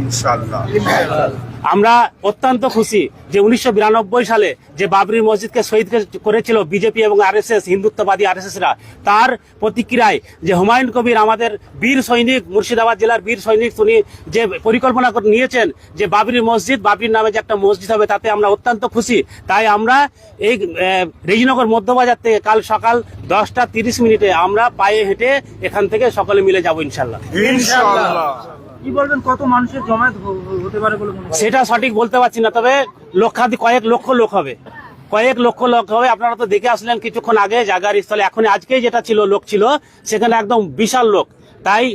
ইনশাআল্লাহ। আমরা অত্যন্ত খুশি যে 1992 সালে যে বাবরি মসজিদকে শহীদ করেছিল বিজেপি এবং আরএসএস, হিন্দুত্ববাদী আরএসএসরা, তার প্রতিক্রিয়ায় যে হুমায়ুন কবির আমাদের বীর সৈনিক, মুর্শিদাবাদ জেলার বীর সৈনিক, উনি যে পরিকল্পনা নিয়েছেন যে বাবরি মসজিদ, বাবরির নামে যে একটা মসজিদ হবে, তাতে আমরা অত্যন্ত খুশি। তাই আমরা এই রেজিনগর মধ্যবাজার থেকে কাল সকাল 10:30 আমরা পায়ে হেঁটে এখান থেকে সকলে মিলে যাবো ইনশাল্লাহ। কি বলবেন, কত মানুষের জমায়েত হতে পারে বলে মনে হয়? সেটা সঠিক বলতে পারছি না, তবে কয়েক লক্ষ লোক হবে, কয়েক লক্ষ লোক হবে। আপনারা তো দেখে আসলেন কিছুক্ষণ আগে জায়গার স্থলে, এখন আজকেই যেটা ছিল লোক ছিল সেখানে একদম বিশাল লোক, তাই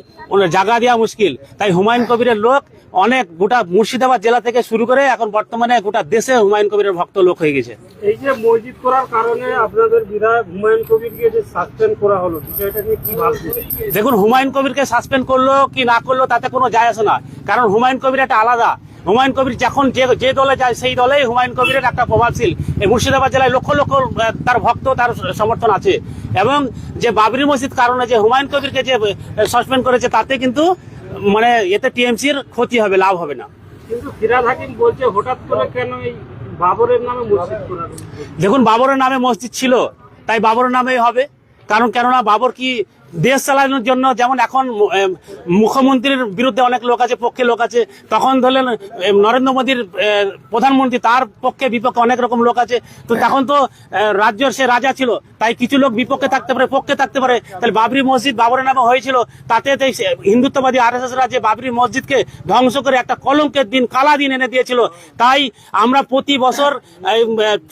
জায়গা দেওয়া মুশকিল। তাই হুমায়ুন কবিরের লোক অনেক, গোটা মুর্শিদাবাদ জেলা থেকে শুরু করে এখন বর্তমানে গোটা দেশে হুমায়ুন কবিরের ভক্ত লোক হয়ে গেছে। এই যে মসজিদ করার কারণে আপনাদের বিধায়ক হুমায়ুন কবিরকে যে সাসপেন্ড করা হলো, বিষয়টা নিয়ে কি ভাবছেন? দেখুন, হুমায়ুন কবিরকে সাসপেন্ড করলো কি না করলো তাতে কোনো যায় আসে না, কারণ হুমায়ুন কবির একটা আলাদা। হুমায়ুন কবির যখন যে দলে যায় সেই দলেই হুমায়ুন কবিরের একটা প্রভাবশীল। এই মুর্শিদাবাদ জেলায় লক্ষ লক্ষ তার ভক্ত, তার সমর্থন আছে। এবং যে বাবরি মসজিদ কারণে যে হুমায়ুন কবিরকে যে সাসপেন্ড করেছে, তাতে কিন্তু মানে এতে টিএমসির ক্ষতি হবে, লাভ হবে না। কিন্তু ফিরহাদ হাকিম বলছে হঠাৎ করে কেন এই বাবরের নামে মসজিদ করা? দেখুন, বাবরের নামে মসজিদ ছিল তাই বাবরের নামেই হবে। কেননা বাবর কি দেশ চালানোর জন্য, যেমন এখন মুখ্যমন্ত্রীর বিরুদ্ধে অনেক লোক আছে, পক্ষে লোক আছে, তখন ধরলেন নরেন্দ্র মোদীর প্রধানমন্ত্রী, তার পক্ষে বিপক্ষে অনেক রকম লোক আছে। তো তখন তো রাজ্যের সে রাজা ছিল, তাই কিছু লোক বিপক্ষে থাকতে পারে, পক্ষে থাকতে পারে। তাহলে বাবরি মসজিদ বাবরের নামে হয়েছিল, তাতে হিন্দুত্ববাদী আরএসএসরা যে বাবরি মসজিদকে ধ্বংস করে একটা কলঙ্কের দিন, কালা দিন এনে দিয়েছিল। তাই আমরা প্রতি বছর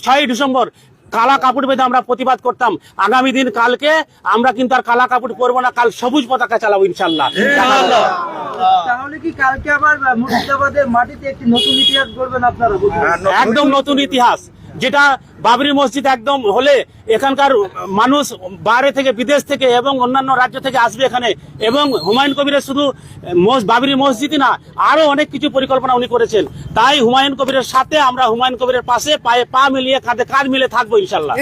6ই ডিসেম্বর কালা কাপড় বেঁধে আমরা প্রতিবাদ করতাম। আগামী দিন কালকে আমরা কিন্তু আর কালা কাপড় পরবো না, কাল সবুজ পতাকা চালাবো ইনশাল্লাহ। তাহলে কি কালকে আবার মুর্শিদাবাদের মাটিতে একটি নতুন ইতিহাস গড়বেন আপনারা? একদম নতুন ইতিহাস, যেটা বাবরি মসজিদ একদম হলে এখানকার মানুষ বাইরে থেকে, বিদেশ থেকে এবং অন্যান্য রাজ্য থেকে আসবে এখানে। এবং হুমায়ুন কবিরের শুধু বাবরি মসজিদই না, আরো অনেক কিছু পরিকল্পনা উনি করেছেন। তাই হুমায়ুন কবিরের সাথে আমরা হুমায়ুন কবিরের পাশে পায়ে পা মিলিয়ে, কাঁধে কাঁধ মিলে থাকবো ইনশাল্লাহ।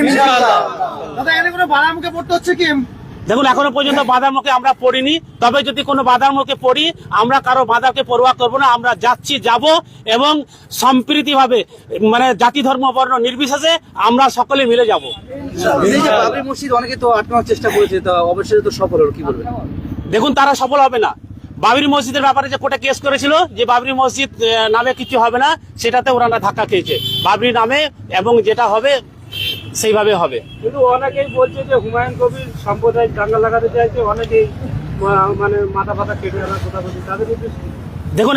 দেখুন, এখনো পর্যন্ত বাধার মুখে আমরা পড়িনি, তবে যদি কোনো বাধার মুখে পড়ি, আমরা কারো বাধাকে পরোয়া করবো না। আমরা যাচ্ছি, যাব, এবং সম্প্রীতিভাবে, মানে জাতি ধর্ম বর্ণ নির্বিশেষে আমরা সকলে মিলে যাব। বাবরি মসজিদ অনেকে তো আটকানোর চেষ্টা করেছে, তা অবশ্যই তো সফল হলো, কি বলবেন? দেখুন, তারা সফল হবে না। বাবরি মসজিদের ব্যাপারে যে কোর্টে কেস করেছিল যে বাবরি মসজিদ নামে কিছু হবে না, সেটাতে ওরা ধাক্কা খেয়েছে। বাবরি নামে এবং যেটা হবে সেইভাবে হবে। কিন্তু অনেকেই বলছে যে হুমায়ুন কবির সাম্প্রদায়িক দাঙ্গা লাগাতে চাইছে, অনেকেই মানে মাথা ফাতা কেটে আনার কথা বলছে, তাদের উদ্দেশ্যে দেখুন,